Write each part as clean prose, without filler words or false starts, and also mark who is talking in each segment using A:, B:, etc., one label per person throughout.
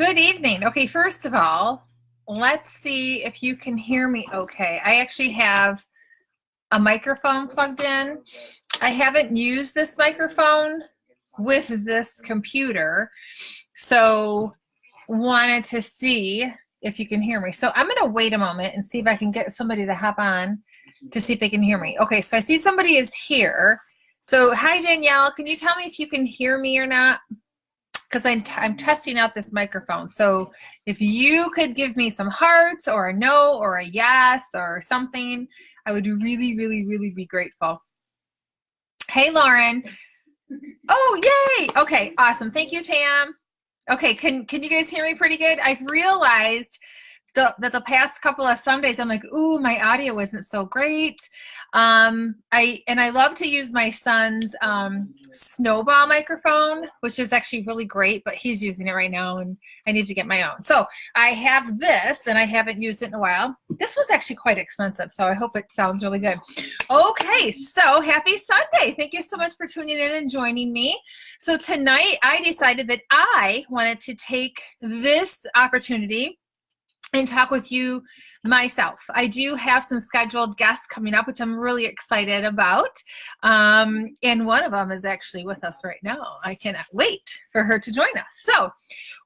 A: Good evening. Okay, first of all, let's see if you can hear me okay. I actually have a microphone plugged in. I haven't used this microphone with this computer, so wanted to see if you can hear me. So I'm going to wait a moment and see if I can get somebody to hop on to see if they can hear me. Okay, so I see somebody is here. So hi, Danielle. Can you tell me if you can hear me or not? Because I'm testing out this microphone. So if you could give me some hearts or a no or a yes or something, I would really, really, really be grateful. Hey, Lauren. Oh, yay. Okay, awesome. Thank you, Tam. Okay, can you guys hear me pretty good? I've realized that the past couple of Sundays, I'm like, ooh, my audio isn't so great. I love to use my son's Snowball microphone, which is actually really great, but he's using it right now and I need to get my own. So I have this and I haven't used it in a while. This was actually quite expensive, so I hope it sounds really good. Okay, so happy Sunday. Thank you so much for tuning in and joining me. So tonight I decided that I wanted to take this opportunity and talk with you myself. I do have some scheduled guests coming up, which I'm really excited about. And one of them is actually with us right now. I cannot wait for her to join us. So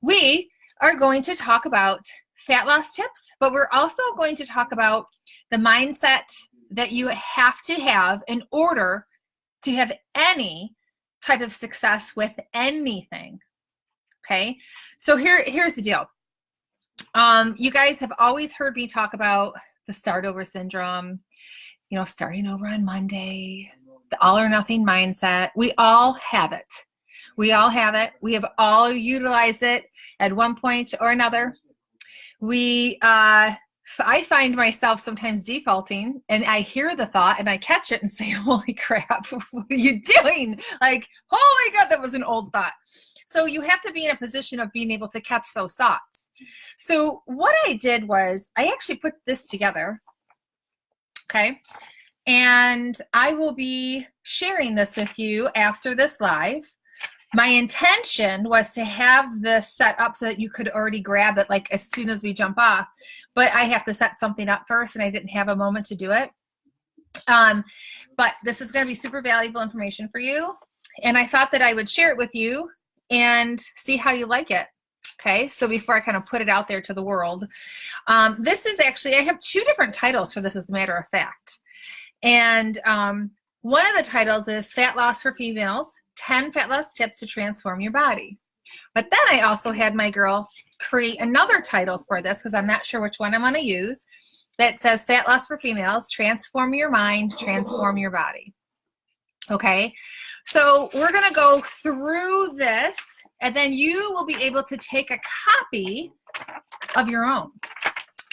A: we are going to talk about fat loss tips, but we're also going to talk about the mindset that you have to have in order to have any type of success with anything. Okay, so here's the deal. You guys have always heard me talk about the start over syndrome, you know, starting over on Monday, the all or nothing mindset. We all have it. We all have it. We have all utilized it at one point or another. I find myself sometimes defaulting and I hear the thought and I catch it and say, holy crap, what are you doing? Like, holy God, that was an old thought. So you have to be in a position of being able to catch those thoughts. So what I did was I actually put this together, okay? And I will be sharing this with you after this live. My intention was to have this set up so that you could already grab it like as soon as we jump off, but I have to set something up first and I didn't have a moment to do it. But this is going to be super valuable information for you. And I thought that I would share it with you and see how you like it. Okay, so before I kind of put it out there to the world, this is actually, I have two different titles for this as a matter of fact. And one of the titles is Fat Loss for Females, 10 Fat Loss Tips to Transform Your Body. But then I also had my girl create another title for this because I'm not sure which one I'm going to use that says Fat Loss for Females, Transform Your Mind, Transform Your Body. Okay, so we're going to go through this and then you will be able to take a copy of your own.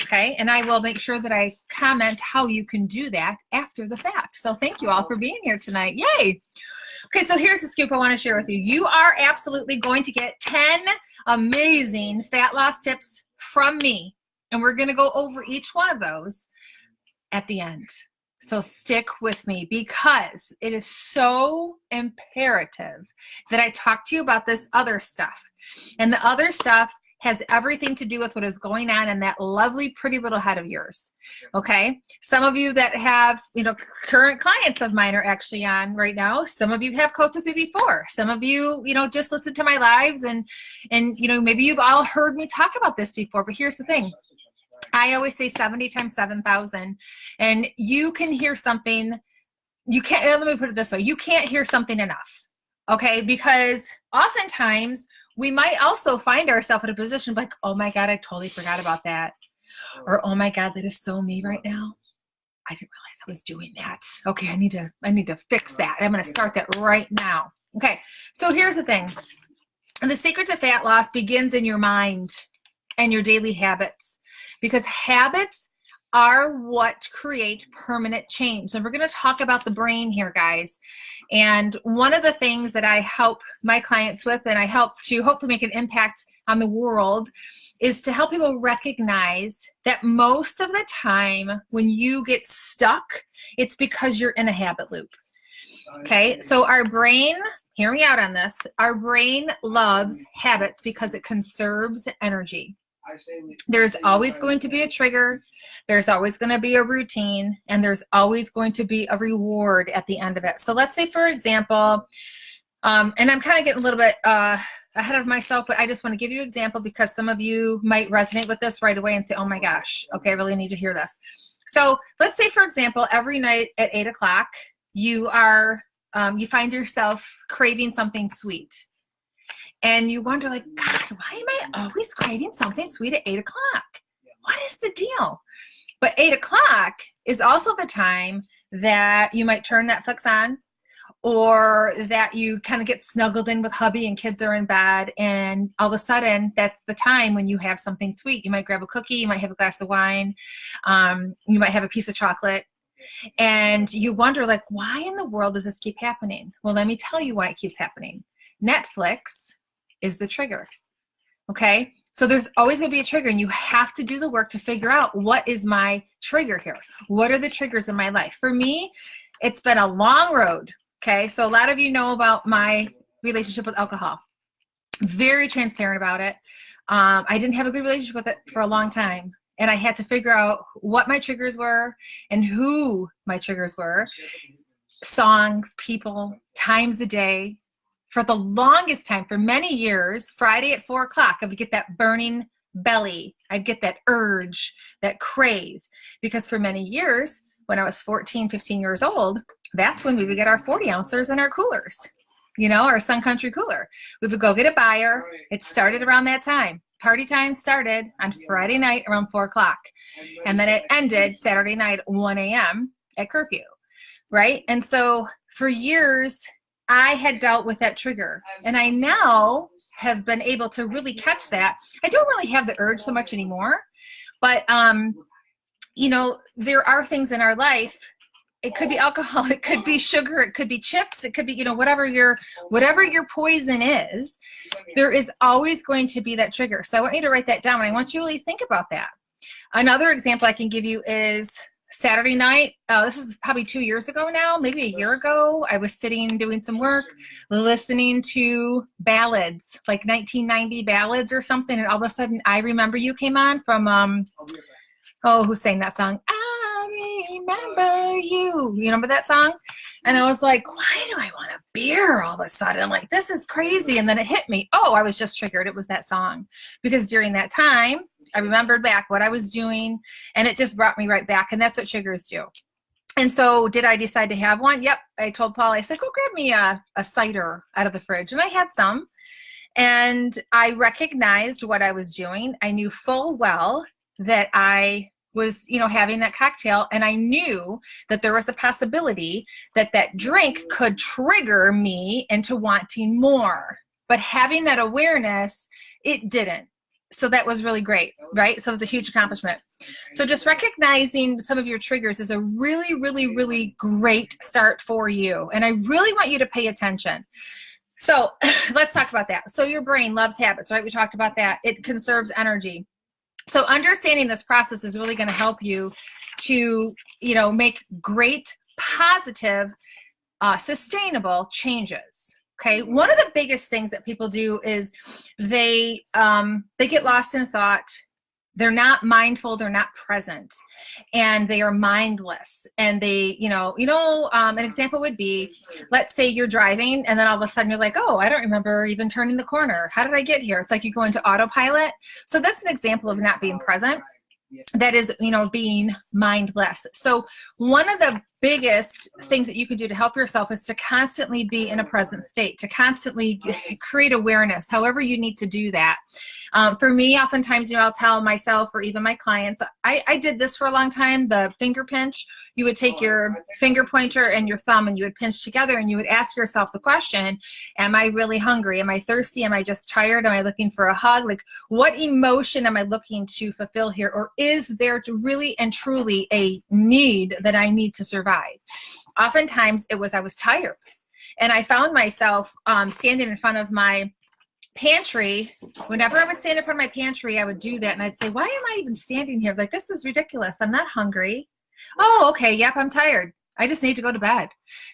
A: Okay, and I will make sure that I comment how you can do that after the fact. So thank you all for being here tonight. Yay. Okay, so here's the scoop I want to share with you. You are absolutely going to get 10 amazing fat loss tips from me. And we're going to go over each one of those at the end. So stick with me because it is so imperative that I talk to you about this other stuff. And the other stuff has everything to do with what is going on in that lovely, pretty little head of yours. Okay. Some of you that have, you know, current clients of mine are actually on right now. Some of you have coached with me before. Some of you, you know, just listen to my lives and, you know, maybe you've all heard me talk about this before, but here's the thing. I always say 70 times 7,000 and you can hear something. You can't, let me put it this way. You can't hear something enough. Okay. Because oftentimes we might also find ourselves in a position like, oh my God, I totally forgot about that. Or, oh my God, that is so me right now. I didn't realize I was doing that. Okay, I need to fix that. I'm going to start that right now. Okay, so here's the thing. The secret to fat loss begins in your mind and your daily habits, because habits are what create permanent change. And we're going to talk about the brain here, guys. And one of the things that I help my clients with, and I help to hopefully make an impact on the world, is to help people recognize that most of the time when you get stuck, it's because you're in a habit loop. Okay, so our brain hear me out on this. Our brain loves habits because it conserves energy. There's always going to be a trigger. There's always going to be a routine, and there's always going to be a reward at the end of it. So let's say, for example, and I'm kind of getting a little bit ahead of myself, but I just want to give you an example because some of you might resonate with this right away and say, oh my gosh, okay, I really need to hear this. So let's say, for example, every night at 8 o'clock, you find yourself craving something sweet. And you wonder, like, God, why am I always craving something sweet at 8 o'clock? What is the deal? But 8 o'clock is also the time that you might turn Netflix on, or that you kind of get snuggled in with hubby and kids are in bed, and all of a sudden that's the time when you have something sweet. You might grab a cookie, you might have a glass of wine, you might have a piece of chocolate, and you wonder, like, why in the world does this keep happening? Well, let me tell you why it keeps happening. Netflix is the trigger. Okay? So there's always going to be a trigger, and you have to do the work to figure out, what is my trigger here? What are the triggers in my life? For me, it's been a long road. Okay? So a lot of you know about my relationship with alcohol. Very transparent about it. I didn't have a good relationship with it for a long time, and I had to figure out what my triggers were and who my triggers were. Songs, people, times a day. For the longest time, for many years, Friday at 4 o'clock, I would get that burning belly. I'd get that urge, that crave. Because for many years, when I was 14, 15 years old, that's when we would get our 40 ounces in our coolers, our Sun Country cooler. We would go get a buyer. It started around that time. Party time started on Friday night around 4 o'clock. And then it ended Saturday night at 1 a.m. at curfew, right? And so for years, I had dealt with that trigger, and I now have been able to really catch that. I don't really have the urge so much anymore, but, there are things in our life. It could be alcohol, it could be sugar, it could be chips, it could be, whatever your poison is, there is always going to be that trigger. So I want you to write that down, and I want you to really think about that. Another example I can give you is Saturday night. This is probably 2 years ago now, maybe a year ago. I was sitting doing some work, listening to ballads, like 1990 ballads or something, and all of a sudden, I Remember You came on from, who sang that song? I remember you. You remember that song? And I was like, why do I want a beer all of a sudden? I'm like, this is crazy. And then it hit me. Oh, I was just triggered. It was that song. Because during that time, I remembered back what I was doing, and it just brought me right back. And that's what triggers do. And so did I decide to have one? Yep. I told Paul, I said, go grab me a cider out of the fridge. And I had some. And I recognized what I was doing. I knew full well that I was, having that cocktail, and I knew that there was a possibility that that drink could trigger me into wanting more. But having that awareness, it didn't. So that was really great, right? So it was a huge accomplishment. So just recognizing some of your triggers is a really, really, really great start for you. And I really want you to pay attention. So let's talk about that. So your brain loves habits, right? We talked about that. It conserves energy. So understanding this process is really going to help you to, make great, positive, sustainable changes. Okay. One of the biggest things that people do is they get lost in thought. They're not mindful. They're not present, and they are mindless. And they, an example would be, let's say you're driving, and then all of a sudden you're like, oh, I don't remember even turning the corner. How did I get here? It's like you go into autopilot. So that's an example of not being present. That is, being mindless. So one of the biggest things that you can do to help yourself is to constantly be in a present state, to constantly create awareness, however you need to do that. For me, oftentimes, I'll tell myself or even my clients, I did this for a long time, the finger pinch. You would take your finger pointer and your thumb, and you would pinch together, and you would ask yourself the question, am I really hungry? Am I thirsty? Am I just tired? Am I looking for a hug? Like, what emotion am I looking to fulfill here? Or is there really and truly a need that I need to survive? Oftentimes it was I was tired, and I found myself standing in front of my pantry. Whenever I would stand in front of my pantry, I would do that, and I'd say, why am I even standing here? Like, this is ridiculous. I'm not hungry. Oh, okay. Yep, I'm tired. I just need to go to bed.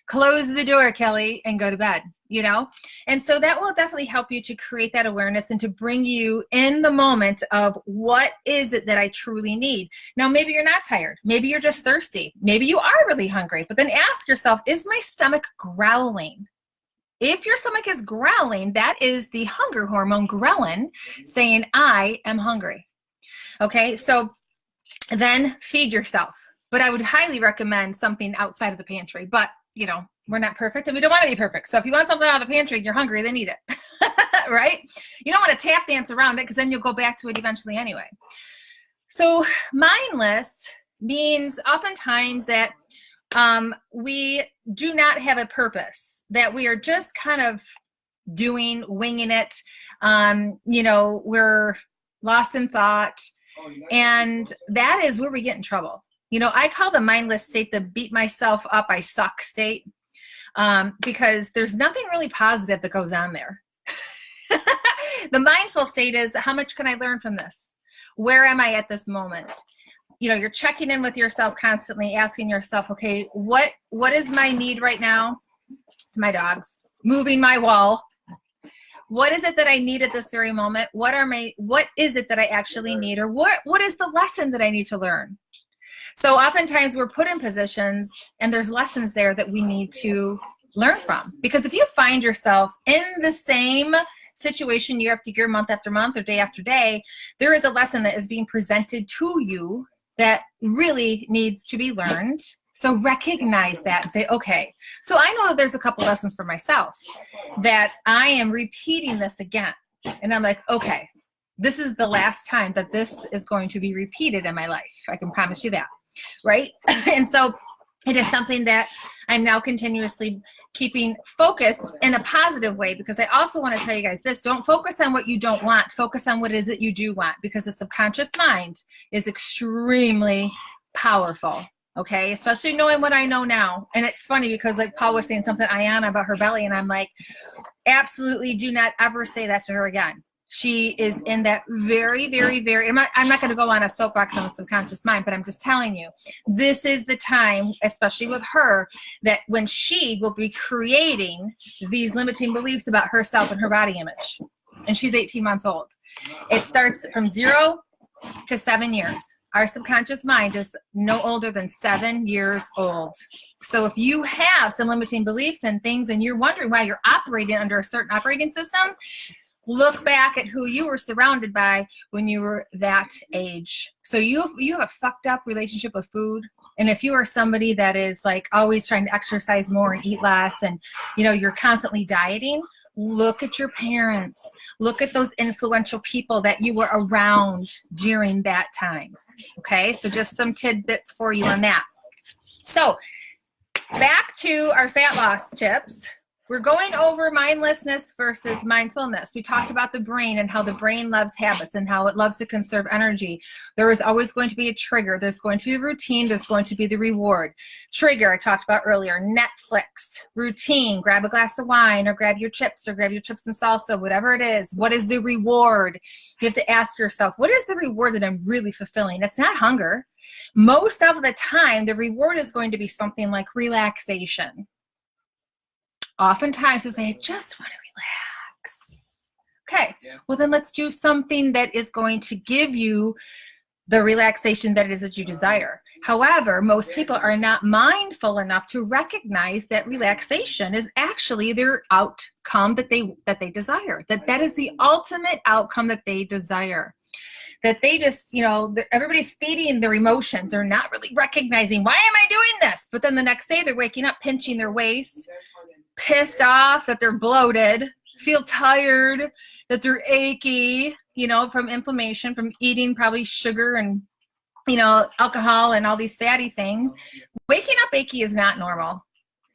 A: Close the door, Kelly, and go to bed, you know? And so that will definitely help you to create that awareness and to bring you in the moment of what is it that I truly need. Now, maybe you're not tired. Maybe you're just thirsty. Maybe you are really hungry. But then ask yourself, is my stomach growling? If your stomach is growling, that is the hunger hormone ghrelin saying, I am hungry. Okay, so then feed yourself. But I would highly recommend something outside of the pantry. But, you know, we're not perfect and we don't want to be perfect. So if you want something out of the pantry and you're hungry, then eat it, right? You don't want to tap dance around it because then you'll go back to it eventually anyway. So mindless means oftentimes that we do not have a purpose, that we are just kind of winging it. You know, we're lost in thought. And that is where we get in trouble. You know, I call the mindless state the beat myself up, I suck state, because there's nothing really positive that goes on there. The mindful state is, how much can I learn from this? Where am I at this moment? You know, you're checking in with yourself constantly, asking yourself, okay, what is my need right now? It's my dogs moving my wall. What is it that I need at this very moment? What is it that I actually need? Or what is the lesson that I need to learn? So oftentimes we're put in positions and there's lessons there that we need to learn from. Because if you find yourself in the same situation year after year, month after month, or day after day, there is a lesson that is being presented to you that really needs to be learned. So recognize that and say, okay, so I know that there's a couple lessons for myself that I am repeating this again. And I'm like, okay, this is the last time that this is going to be repeated in my life. I can promise you that, right? And so it is something that I'm now continuously keeping focused in a positive way, because I also want to tell you guys this: don't focus on what you don't want, focus on what it is that you do want, because the subconscious mind is extremely powerful. Okay, especially knowing what I know now. And it's funny because, like Paul was saying something, Ayana, about her belly, and I'm like, absolutely do not ever say that to her again. She is in that very, very, very, I'm not going to go on a soapbox on the subconscious mind, but I'm just telling you, this is the time, especially with her, that when she will be creating these limiting beliefs about herself and her body image. And she's 18 months old. It starts from 0 to 7 years. Our subconscious mind is no older than 7 years old. So if you have some limiting beliefs and things and you're wondering why you're operating under a certain operating system, look back at who you were surrounded by when you were that age. So you have a fucked up relationship with food. And if you are somebody that is like always trying to exercise more and eat less, and you know, you're constantly dieting, look at your parents. Look at those influential people that you were around during that time. Okay, so just some tidbits for you on that. So back to our fat loss tips. We're going over mindlessness versus mindfulness. We talked about the brain and how the brain loves habits and how it loves to conserve energy. There is always going to be a trigger. There's going to be a routine. There's going to be the reward. Trigger, I talked about earlier. Netflix. Routine, grab a glass of wine or grab your chips and salsa, whatever it is. What is the reward? You have to ask yourself, what is the reward that I'm really fulfilling? It's not hunger. Most of the time, the reward is going to be something like relaxation. Oftentimes we say, I just want to relax. Okay, well then let's do something that is going to give you the relaxation that it is that you desire. However, most people are not mindful enough to recognize that relaxation is actually their outcome that they desire. That is the ultimate outcome that they desire. That they just, you know, everybody's feeding their emotions. They're not really recognizing, why am I doing this? But then the next day they're waking up pinching their waist, pissed off that they're bloated, feel tired, that they're achy, you know, from inflammation, from eating probably sugar and, you know, alcohol and all these fatty things. Waking up achy is not normal.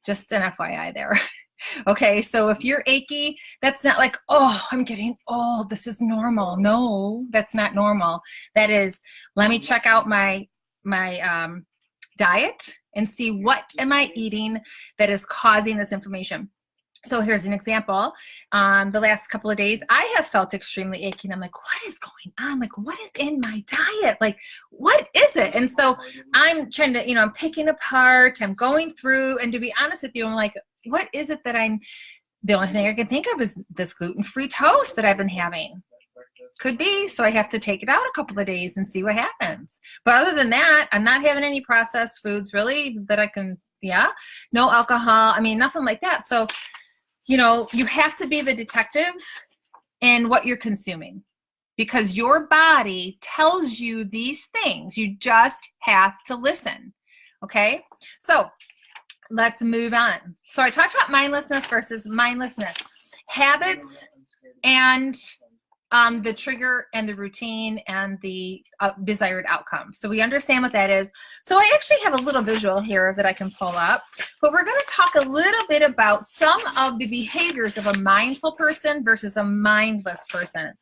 A: Just an FYI there. Okay, so if you're achy, that's not like, oh, I'm getting old, this is normal. No, that's not normal. That is, let me check out my diet and see what am I eating that is causing this inflammation. So here's an example. The last couple of days, I have felt extremely achy. I'm like, what is going on? Like, what is in my diet? Like, what is it? And so I'm trying to, I'm picking apart, I'm going through, and to be honest with you, I'm like, what is it that the only thing I can think of is this gluten-free toast that I've been having. Could be. So I have to take it out a couple of days and see what happens. But other than that, I'm not having any processed foods really that I can, no alcohol. I mean, nothing like that. So, you have to be the detective in what you're consuming because your body tells you these things. You just have to listen. Okay. So let's move on. So I talked about mindlessness versus mindlessness, habits and the trigger and the routine and the desired outcome. So we understand what that is. So I actually have a little visual here that I can pull up, but we're going to talk a little bit about some of the behaviors of a mindful person versus a mindless person.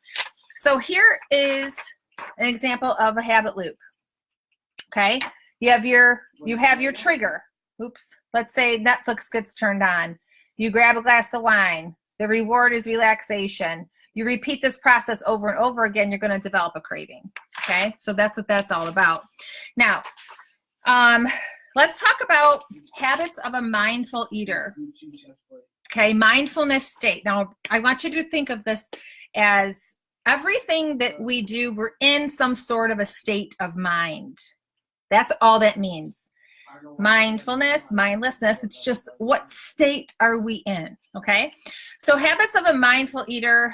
A: So here is an example of a habit loop. Okay. You have your trigger. Oops. Let's say Netflix gets turned on. You grab a glass of wine. The reward is relaxation. You repeat this process over and over again, you're going to develop a craving. Okay, so that's what that's all about. Now, let's talk about habits of a mindful eater. Okay, mindfulness state. Now, I want you to think of this as everything that we do, we're in some sort of a state of mind. That's all that means. Mindfulness, mindlessness, it's just what state are we in, okay? So habits of a mindful eater,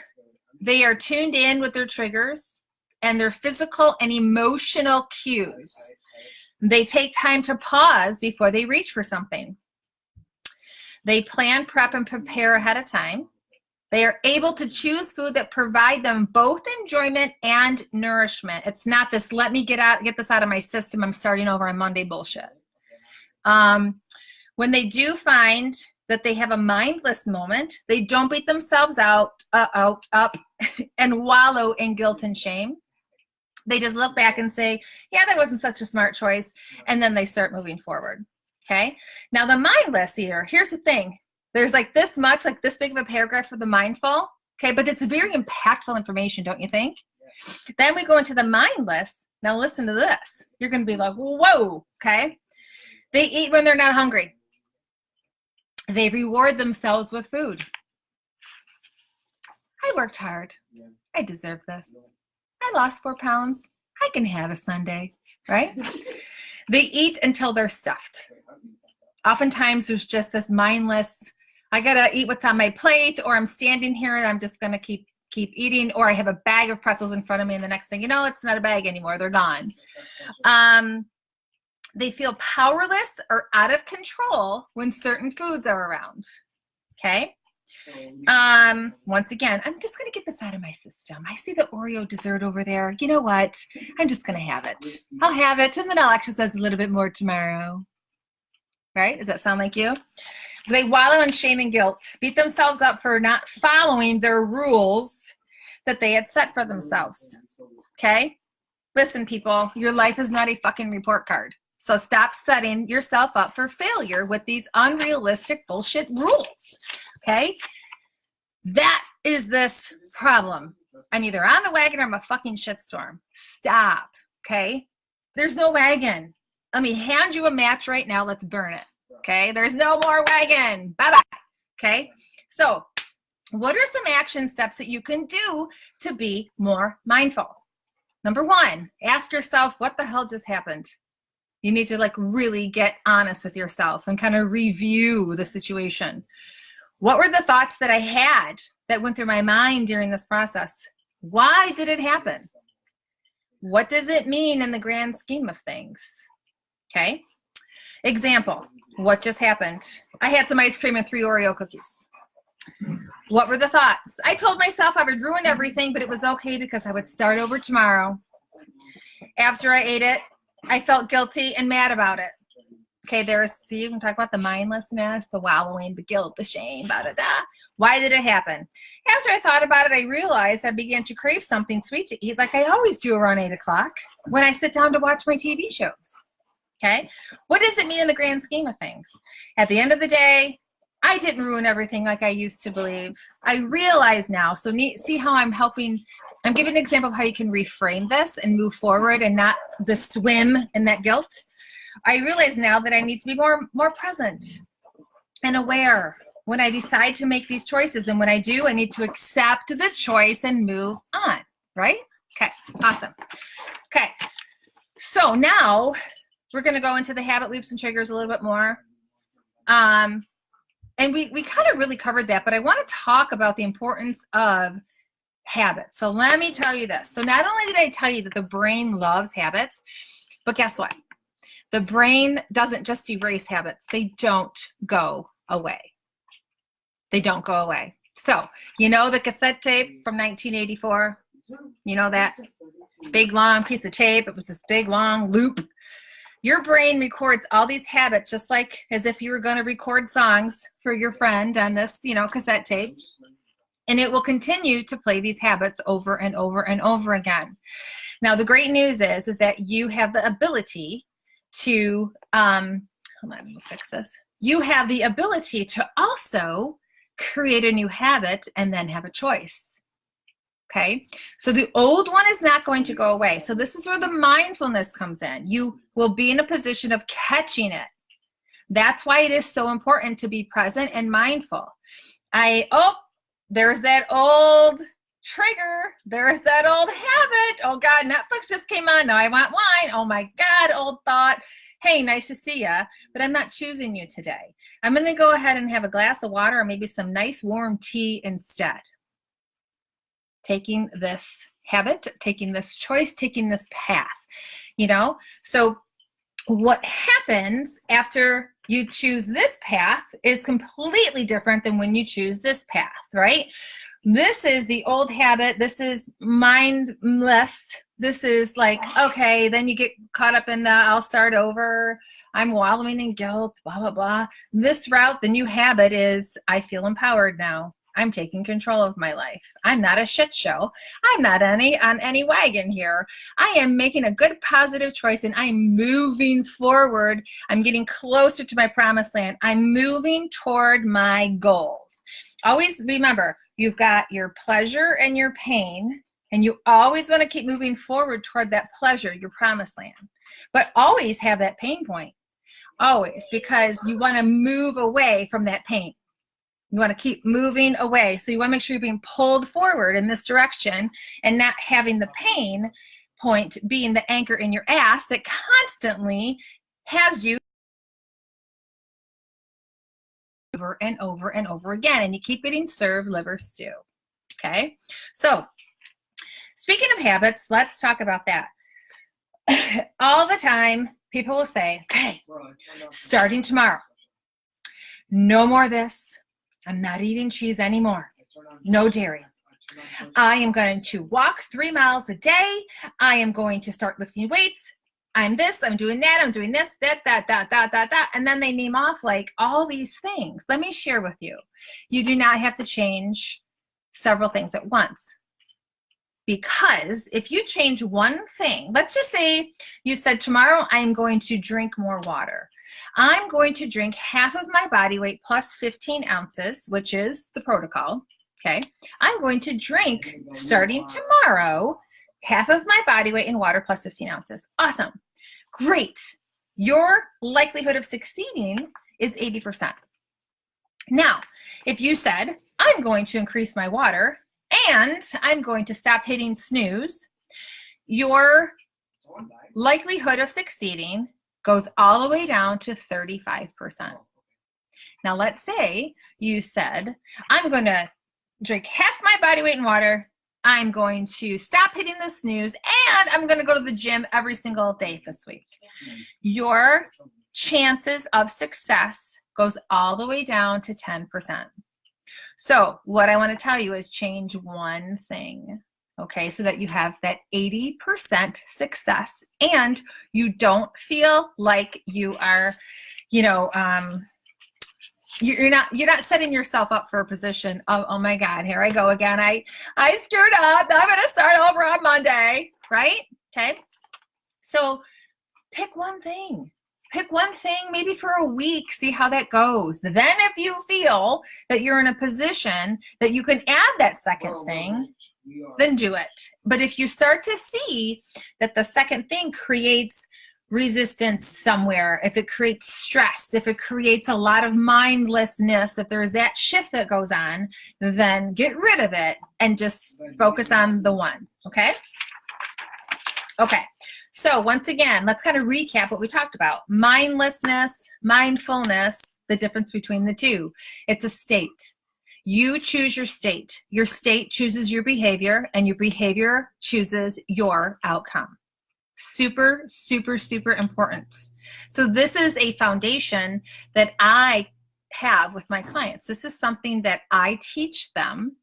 A: they are tuned in with their triggers and their physical and emotional cues. They take time to pause before they reach for something. They plan, prep, and prepare ahead of time. They are able to choose food that provide them both enjoyment and nourishment. It's not this, let me get this out of my system, I'm starting over on Monday bullshit. When they do find that they have a mindless moment, they don't beat themselves up, and wallow in guilt and shame. They just look back and say, yeah, that wasn't such a smart choice. And then they start moving forward. Okay. Now the mindless eater, here's the thing. There's like this much, like this big of a paragraph for the mindful. Okay. But it's very impactful information, don't you think? Yeah. Then we go into the mindless. Now listen to this. You're going to be like, whoa. Okay. They eat when they're not hungry. They reward themselves with food. I worked hard. I deserve this. I lost 4 pounds. I can have a Sunday, right? They eat until they're stuffed. Oftentimes there's just this mindless, I gotta eat what's on my plate, or I'm standing here and I'm just gonna keep eating, or I have a bag of pretzels in front of me and the next thing you know, it's not a bag anymore, they're gone. They feel powerless or out of control when certain foods are around, okay? Once again, I'm just going to get this out of my system. I see the Oreo dessert over there. You know what? I'm just going to have it. I'll have it, and then I'll exercise a little bit more tomorrow. Right? Does that sound like you? They wallow in shame and guilt, beat themselves up for not following their rules that they had set for themselves. Okay? Listen, people, your life is not a fucking report card. So stop setting yourself up for failure with these unrealistic bullshit rules. Okay? That is this problem. I'm either on the wagon or I'm a fucking shitstorm. Stop. Okay? There's no wagon. Let me hand you a match right now. Let's burn it. Okay? There's no more wagon. Bye-bye. Okay? So, what are some action steps that you can do to be more mindful? Number 1, ask yourself, what the hell just happened? You need to really get honest with yourself and kind of review the situation. What were the thoughts that I had that went through my mind during this process? Why did it happen? What does it mean in the grand scheme of things? Okay. Example, what just happened? I had some ice cream and 3 Oreo cookies. What were the thoughts? I told myself I would ruin everything, but it was okay because I would start over tomorrow. After I ate it, I felt guilty and mad about it. Okay, see, you can talk about the mindlessness, the wallowing, the guilt, the shame, da-da-da. Why did it happen? After I thought about it, I realized I began to crave something sweet to eat like I always do around 8 o'clock when I sit down to watch my TV shows. Okay, what does it mean in the grand scheme of things? At the end of the day, I didn't ruin everything like I used to believe. I realize now. So see how I'm helping. I'm giving an example of how you can reframe this and move forward and not just swim in that guilt. I realize now that I need to be more present and aware when I decide to make these choices. And when I do, I need to accept the choice and move on, right? Okay, awesome. Okay, so now we're going to go into the habit loops and triggers a little bit more. And we kind of really covered that, but I want to talk about the importance of habits. So let me tell you this. So not only did I tell you that the brain loves habits, but guess what? The brain doesn't just erase habits. They don't go away. They don't go away. So, you know the cassette tape from 1984? You know that big long piece of tape? It was this big long loop. Your brain records all these habits just like as if you were going to record songs for your friend on this, cassette tape. And it will continue to play these habits over and over and over again. Now, the great news is that you have the ability to, hold on, let me fix this. You have the ability to also create a new habit and then have a choice. Okay, so the old one is not going to go away. So this is where the mindfulness comes in. You will be in a position of catching it. That's why it is so important to be present and mindful. There's that old trigger. There's that old habit. Oh God, Netflix just came on. Now I want wine. Oh my God, old thought. Hey, nice to see ya, but I'm not choosing you today. I'm going to go ahead and have a glass of water or maybe some nice warm tea instead. Taking this habit, taking this choice, taking this path, So what happens after you choose this path is completely different than when you choose this path, right? This is the old habit. This is mindless. This is like, okay, then you get caught up in the I'll start over. I'm wallowing in guilt, blah, blah, blah. This route, the new habit is I feel empowered now. I'm taking control of my life. I'm not a shit show. I'm not on any wagon here. I am making a good positive choice and I'm moving forward. I'm getting closer to my promised land. I'm moving toward my goals. Always remember, you've got your pleasure and your pain, and you always want to keep moving forward toward that pleasure, your promised land. But always have that pain point. Always, because you want to move away from that pain. You want to keep moving away. So you want to make sure you're being pulled forward in this direction and not having the pain point being the anchor in your ass that constantly has you over and over and over again. And you keep getting served liver stew. Okay. So speaking of habits, let's talk about that. All the time, people will say, okay, starting tomorrow, no more this. I'm not eating cheese anymore. No dairy. I am going to walk 3 miles a day. I am going to start lifting weights. I'm this, I'm doing that, I'm doing this, that. And then they name off like all these things. Let me share with you. You do not have to change several things at once. Because if you change one thing, let's just say you said tomorrow I'm going to drink more water. I'm going to drink half of my body weight plus 15 ounces, which is the protocol, okay? I'm going to drink, starting tomorrow, half of my body weight in water plus 15 ounces. Awesome. Great. Your likelihood of succeeding is 80%. Now, if you said, I'm going to increase my water and I'm going to stop hitting snooze, your likelihood of succeeding goes all the way down to 35%. Now, let's say you said, I'm going to drink half my body weight in water, I'm going to stop hitting the snooze, and I'm going to go to the gym every single day this week. Your chances of success goes all the way down to 10%. So what I want to tell you is change one thing. Okay, so that you have that 80% success and you don't feel like you are, you're not setting yourself up for a position of, oh my God, here I go again. I screwed up. I'm going to start over on Monday, right? Okay. So pick one thing. Pick one thing, maybe for a week, see how that goes. Then if you feel that you're in a position that you can add that second thing, then do it. But if you start to see that the second thing creates resistance somewhere, if it creates stress, if it creates a lot of mindlessness, if there's that shift that goes on, then get rid of it and just focus on the one, okay? Okay, so once again, let's kind of recap what we talked about. Mindlessness, mindfulness, the difference between the two. It's a state. You choose your state. Your state chooses your behavior, and your behavior chooses your outcome. Super, super, super important. So this is a foundation that I have with my clients. This is something that I teach them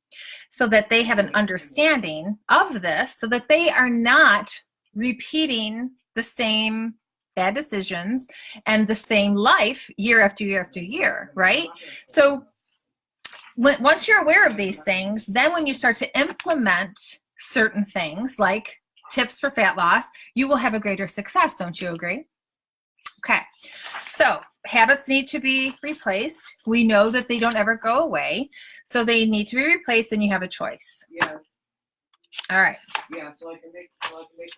A: so that they have an understanding of this, so that they are not repeating the same bad decisions and the same life year after year after year, right? So once you're aware of these things, then when you start to implement certain things like tips for fat loss, you will have a greater success. Don't you agree? Okay, so habits need to be replaced. We know that they don't ever go away, so they need to be replaced, and you have a choice.
B: Yeah.
A: All right.
B: Yeah, so I can make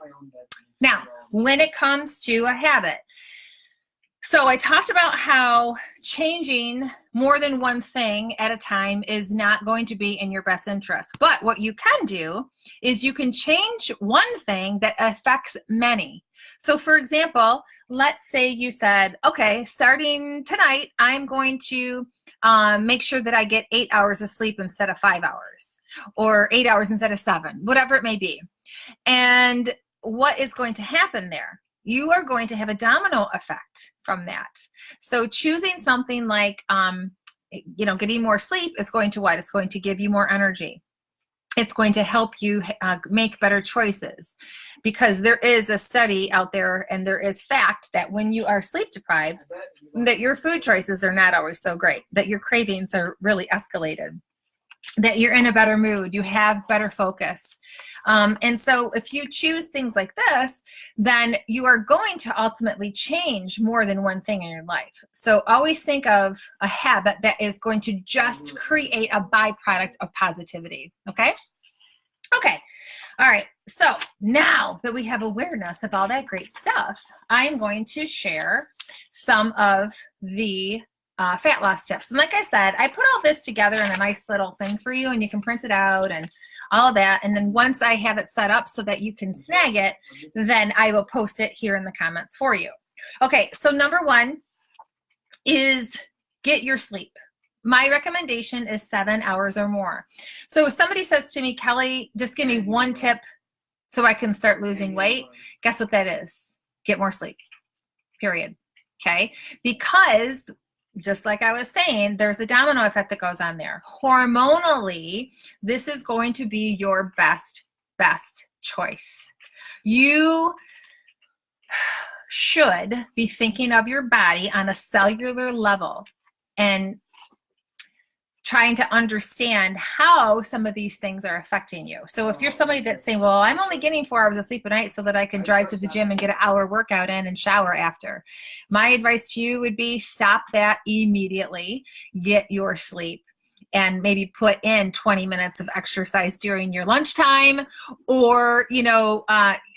B: my own bed.
A: Now, when it comes to a habit, so I talked about how changing more than one thing at a time is not going to be in your best interest. But what you can do is you can change one thing that affects many. So for example, let's say you said, okay, starting tonight, I'm going to make sure that I get 8 hours of sleep instead of 5 hours, or 8 hours instead of 7, whatever it may be. And what is going to happen there? You are going to have a domino effect from that. So choosing something like, getting more sleep is going to what? It's going to give you more energy. It's going to help you make better choices, because there is a study out there, and there is fact that when you are sleep deprived, that your food choices are not always so great, that your cravings are really escalated, that you're in a better mood, you have better focus. And so if you choose things like this, then you are going to ultimately change more than one thing in your life. So always think of a habit that is going to just create a byproduct of positivity, okay? Okay, all right, so now that we have awareness of all that great stuff, I'm going to share some of the fat loss tips. And like I said, I put all this together in a nice little thing for you, and you can print it out and all that. And then once I have it set up so that you can snag it, then I will post it here in the comments for you. Okay, so number one is get your sleep. My recommendation is 7 hours or more. So if somebody says to me, Kelly, just give me one tip so I can start losing weight, guess what that is? Get more sleep, period. Okay, because just like I was saying, there's a domino effect that goes on there. Hormonally, this is going to be your best choice. You should be thinking of your body on a cellular level and trying to understand how some of these things are affecting you. So if you're somebody that's saying, well, I'm only getting 4 hours of sleep a night so that I can drive to the gym and get an hour workout in and shower after, my advice to you would be stop that immediately, get your sleep, and maybe put in 20 minutes of exercise during your lunchtime, or,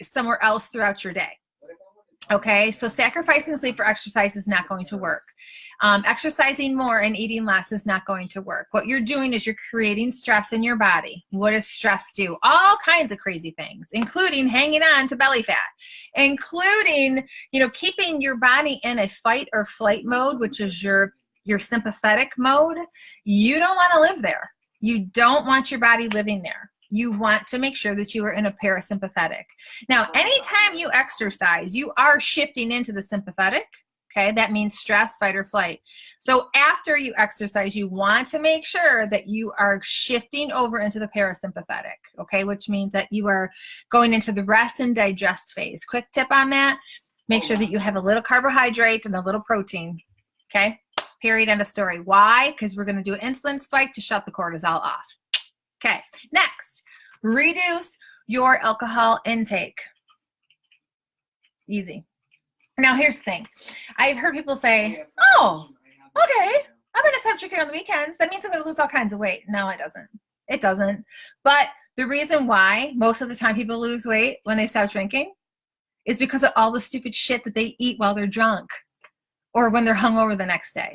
A: somewhere else throughout your day. Okay, so sacrificing sleep for exercise is not going to work. Exercising more and eating less is not going to work. What you're doing is you're creating stress in your body. What does stress do? All kinds of crazy things, including hanging on to belly fat, including, keeping your body in a fight or flight mode, which is your sympathetic mode. You don't want to live there. You don't want your body living there. You want to make sure that you are in a parasympathetic. Now, anytime you exercise, you are shifting into the sympathetic. Okay, that means stress, fight, or flight. So after you exercise, you want to make sure that you are shifting over into the parasympathetic, okay, which means that you are going into the rest and digest phase. Quick tip on that, make sure that you have a little carbohydrate and a little protein, okay? Period, end of story. Why? Because we're going to do an insulin spike to shut the cortisol off. Okay, next, reduce your alcohol intake. Easy. Now, here's the thing. I've heard people say, oh, okay, I'm going to stop drinking on the weekends. That means I'm going to lose all kinds of weight. No, it doesn't. It doesn't. But the reason why most of the time people lose weight when they stop drinking is because of all the stupid shit that they eat while they're drunk or when they're hungover the next day.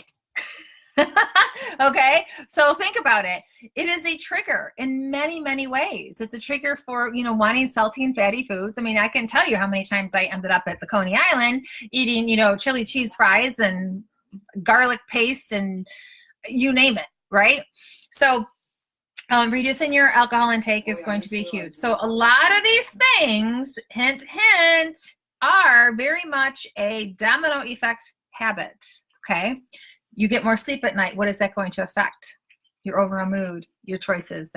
A: Okay, so think about it. It is a trigger in many, many ways. It's a trigger for, wanting salty and fatty foods. I mean, I can tell you how many times I ended up at the Coney Island eating, chili cheese fries and garlic paste and you name it, right? So reducing your alcohol intake is going to be huge. So a lot of these things, hint, hint, are very much a domino effect habit, okay? You get more sleep at night. What is that going to affect? Your overall mood, your choices,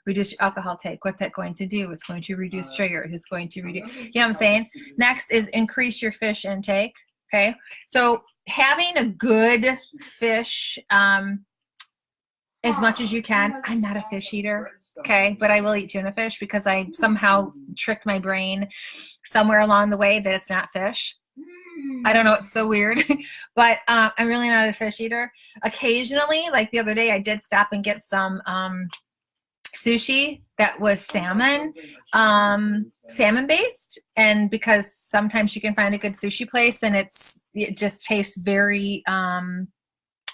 A: Reduce your alcohol take. What's that going to do? It's going to reduce triggers. It's going to reduce, you know what I'm saying? Next is increase your fish intake, okay? So having a good fish, as much as you can. I'm not a fish eater, okay? But I will eat tuna fish because I somehow tricked my brain somewhere along the way that it's not fish. I don't know, it's so weird, but I'm really not a fish eater. Occasionally, like the other day, I did stop and get some sushi that was salmon based, and because sometimes you can find a good sushi place and it just tastes very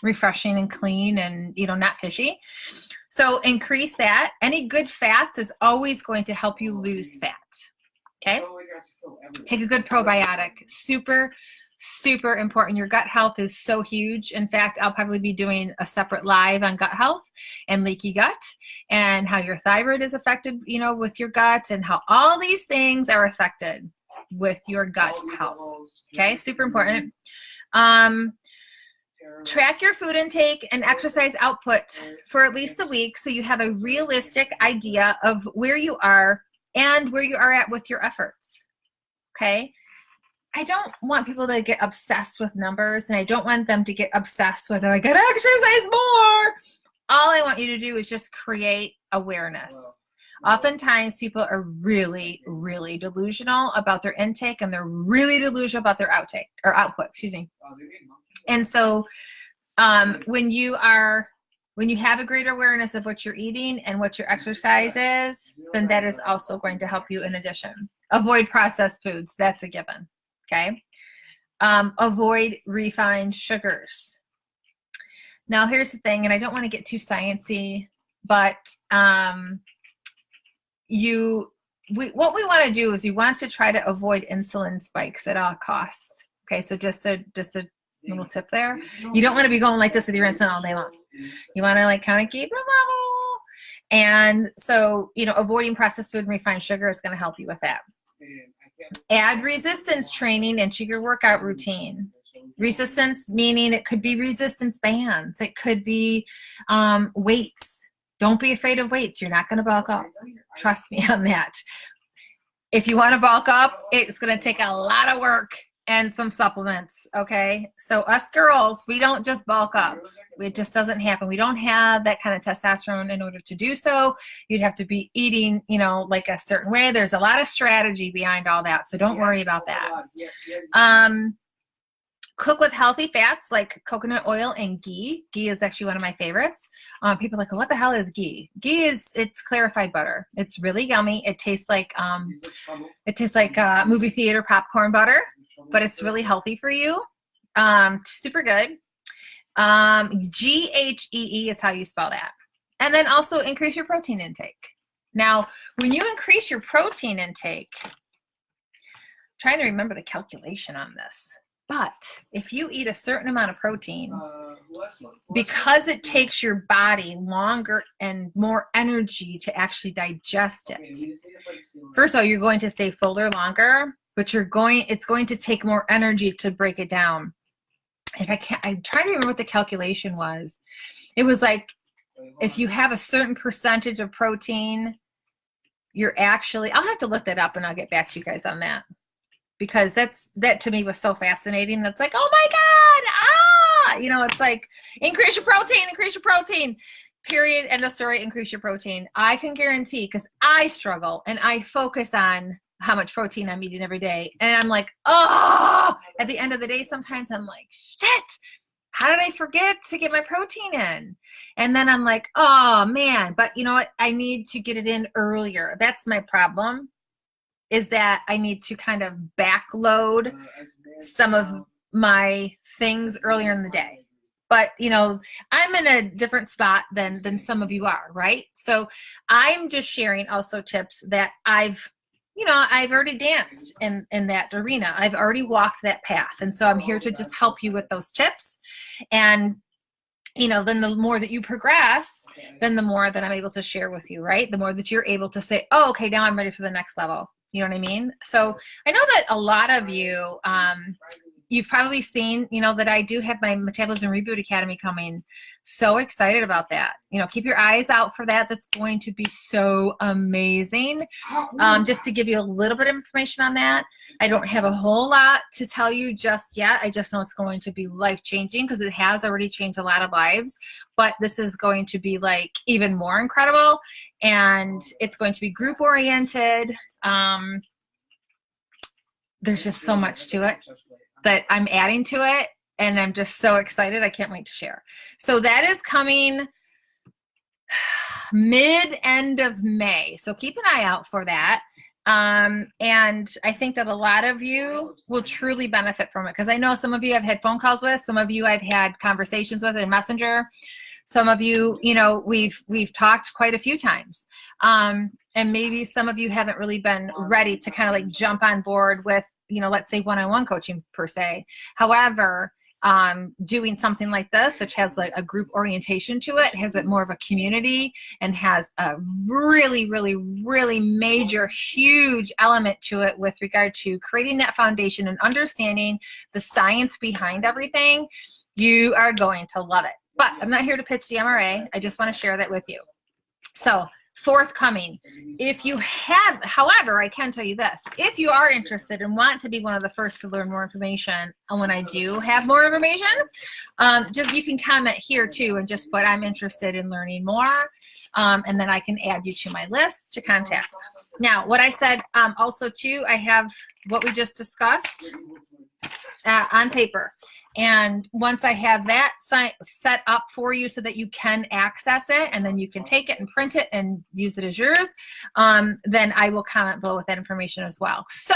A: refreshing and clean and not fishy. So increase that. Any good fats is always going to help you lose fat. Okay, take a good probiotic. Super, super important. Your gut health is so huge. In fact, I'll probably be doing a separate live on gut health and leaky gut and how your thyroid is affected, with your gut, and how all these things are affected with your gut health. Okay, super important. Track your food intake and exercise output for at least a week so you have a realistic idea of where you are and where you are at with your efforts, okay? I don't want people to get obsessed with numbers, and I don't want them to get obsessed with, I gotta exercise more. All I want you to do is just create awareness. Oftentimes people are really, really delusional about their intake, and they're really delusional about their output, excuse me. And so when you have a greater awareness of what you're eating and what your exercise is, then that is also going to help you in addition. Avoid processed foods. That's a given. Okay. Avoid refined sugars. Now, here's the thing, and I don't want to get too sciencey, but what we want to do is you want to try to avoid insulin spikes at all costs. Okay, so just a little tip there. You don't want to be going like this with your insulin all day long. You want to kind of keep it level. And so, avoiding processed food and refined sugar is going to help you with that. Add resistance training into your workout routine. Resistance meaning it could be resistance bands. It could be weights. Don't be afraid of weights. You're not going to bulk up. Trust me on that. If you want to bulk up, it's going to take a lot of work and some supplements, okay? So us girls, we don't just bulk up. It just doesn't happen. We don't have that kind of testosterone in order to do so. You'd have to be eating, like a certain way. There's a lot of strategy behind all that, so don't worry about that. Cook with healthy fats like coconut oil and ghee. Ghee is actually one of my favorites. People are like, what the hell is ghee? Ghee it's clarified butter. It's really yummy. It tastes like movie theater popcorn butter, but it's really healthy for you. Super good. GHEE is how you spell that. And then also increase your protein intake. Now, when you increase your protein intake, I'm trying to remember the calculation on this. But if you eat a certain amount of protein, because it takes your body longer and more energy to actually digest it. First of all, you're going to stay fuller longer, but it's going to take more energy to break it down. And I'm trying to remember what the calculation was. It was like, if you have a certain percentage of protein, I'll have to look that up and I'll get back to you guys on that. Because that to me was so fascinating. That's like, oh my God, it's like, increase your protein, period, end of story, increase your protein. I can guarantee, because I struggle and I focus on how much protein I'm eating every day. And I'm like, oh, at the end of the day, sometimes I'm like, shit, how did I forget to get my protein in? And then I'm like, oh man, but you know what? I need to get it in earlier. That's my problem, is that I need to kind of backload some of my things earlier in the day. But, you know, I'm in a different spot than some of you are, right? So I'm just sharing also tips that I've already danced in that arena. I've already walked that path. And so I'm here to just help you with those tips. And, you know, then the more that you progress, then the more that I'm able to share with you, right? The more that you're able to say, oh, okay, now I'm ready for the next level. You know what I mean? So I know that a lot of you, you've probably seen, you know, that I do have my Metabolism Reboot Academy coming. So excited about that. You know, keep your eyes out for that. That's going to be so amazing. Just to give you a little bit of information on that, I don't have a whole lot to tell you just yet. I just know it's going to be life-changing because it has already changed a lot of lives. But this is going to be like even more incredible. And it's going to be group-oriented. There's just so much to it that I'm adding to it, and I'm just so excited. I can't wait to share. So that is coming mid-end of May. So keep an eye out for that. And I think that a lot of you will truly benefit from it, because I know some of you I've had phone calls with, some of you I've had conversations with in Messenger. Some of you, you know, we've talked quite a few times. And maybe some of you haven't really been ready to kind of like jump on board with, you know, let's say one-on-one coaching per se. However, doing something like this, which has like a group orientation to it, has it more of a community, and has a really, really, really major, huge element to it with regard to creating that foundation and understanding the science behind everything, you are going to love it. But I'm not here to pitch the MRA. I just want to share that with you. So forthcoming. If you have, however, I can tell you this, if you are interested and want to be one of the first to learn more information, and when I do have more information, just you can comment here too and just put I'm interested in learning more, and then I can add you to my list to contact. Now, what I said also too, I have what we just discussed on paper. And once I have that set up for you so that you can access it, and then you can take it and print it and use it as yours, then I will comment below with that information as well. So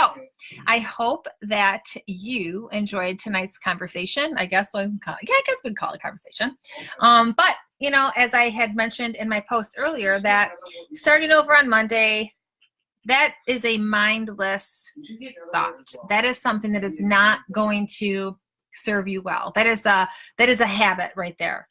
A: I hope that you enjoyed tonight's conversation. I guess we can call it a conversation. But, you know, as I had mentioned in my post earlier, that starting over on Monday, that is a mindless thought. That is something that is not going to serve you well. That is a habit right there.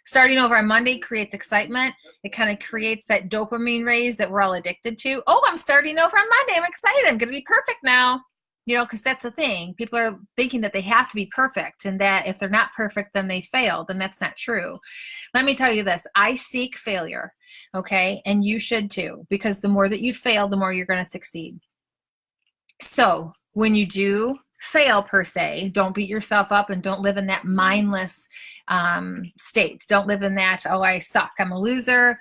A: Starting over on Monday creates excitement. It kind of creates that dopamine raise that we're all addicted to. Oh, I'm starting over on Monday. I'm excited. I'm going to be perfect now. You know, because that's the thing. People are thinking that they have to be perfect, and that if they're not perfect, then they failed, and that's not true. Let me tell you this. I seek failure, okay? And you should too, because the more that you fail, the more you're going to succeed. So when you do fail per se, don't beat yourself up and don't live in that mindless state. Don't live in that, oh, I suck, I'm a loser.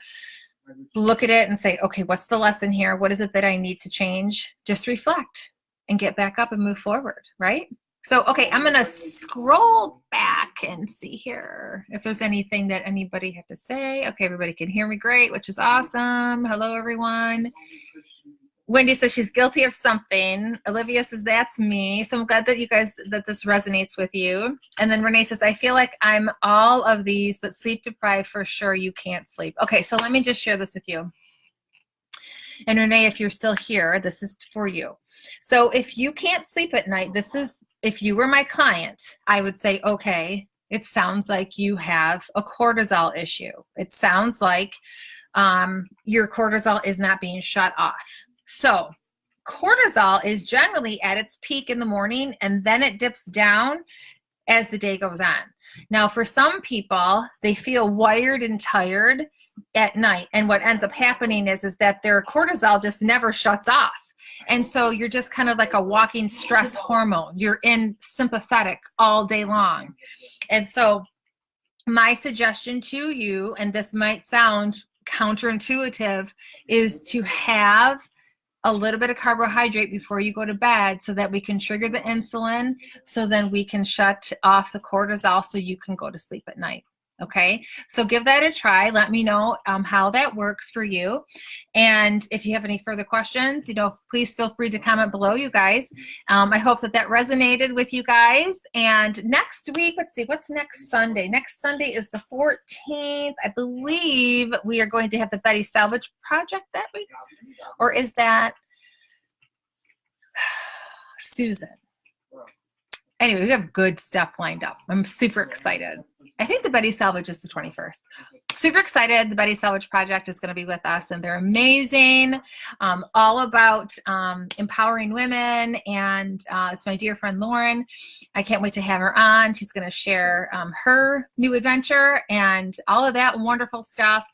A: Look at it and say, okay, what's the lesson here? What is it that I need to change? Just reflect and get back up and move forward, right? So, okay, I'm going to scroll back and see here if there's anything that anybody had to say. Okay, everybody can hear me great, which is awesome. Hello, everyone. Wendy says she's guilty of something. Olivia says that's me. So I'm glad that that this resonates with you. And then Renee says, I feel like I'm all of these, but sleep deprived for sure. You can't sleep. Okay, so let me just share this with you. And Renee, if you're still here, this is for you. So if you can't sleep at night, if you were my client, I would say, okay, it sounds like you have a cortisol issue. It sounds like your cortisol is not being shut off. So cortisol is generally at its peak in the morning, and then it dips down as the day goes on. Now, for some people, they feel wired and tired at night, and what ends up happening is that their cortisol just never shuts off. And so you're just kind of like a walking stress hormone. You're in sympathetic all day long. And so my suggestion to you, and this might sound counterintuitive, is to have a little bit of carbohydrate before you go to bed so that we can trigger the insulin, so then we can shut off the cortisol so you can go to sleep at night. Okay, so give that a try. Let me know how that works for you. And if you have any further questions, please feel free to comment below, you guys. I hope that resonated with you guys. And next week, let's see, what's next Sunday? Next Sunday is the 14th. I believe we are going to have the Betty Salvage Project that week. Or is that Susan? Anyway, we have good stuff lined up. I'm super excited. I think the Betty Salvage is the 21st. Super excited. The Betty Salvage Project is going to be with us, and they're amazing. All about empowering women, and it's my dear friend Lauren. I can't wait to have her on. She's going to share her new adventure and all of that wonderful stuff.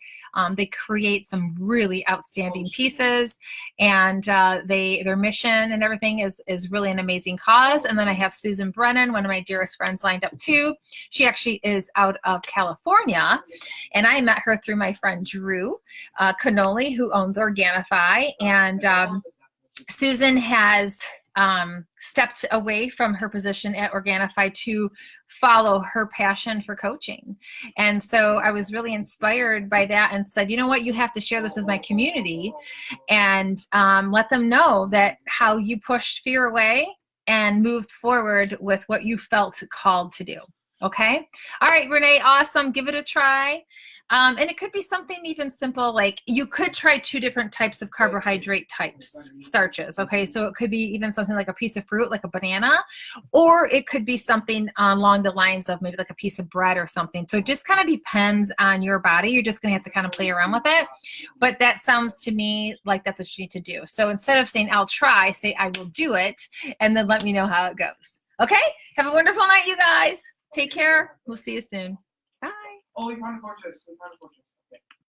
A: They create some really outstanding pieces, and their mission and everything is really an amazing cause. And then I have Susan Brennan, one of my dearest friends, lined up too. She actually is out of California, and I met her through my friend Drew Canoli, who owns Organifi. And Susan has stepped away from her position at Organifi to follow her passion for coaching. And so I was really inspired by that and said, you know what, you have to share this with my community and let them know that how you pushed fear away and moved forward with what you felt called to do. Okay. All right, Renee, awesome. Give it a try. And it could be something even simple, like you could try 2 different types of carbohydrate types, starches. Okay. So it could be even something like a piece of fruit, like a banana, or it could be something along the lines of maybe like a piece of bread or something. So it just kind of depends on your body. You're just going to have to kind of play around with it. But that sounds to me like that's what you need to do. So instead of saying, I'll try, say, I will do it. And then let me know how it goes. Okay. Have a wonderful night, you guys. Take care. We'll see you soon. Bye.
B: Oh, we found a fortress.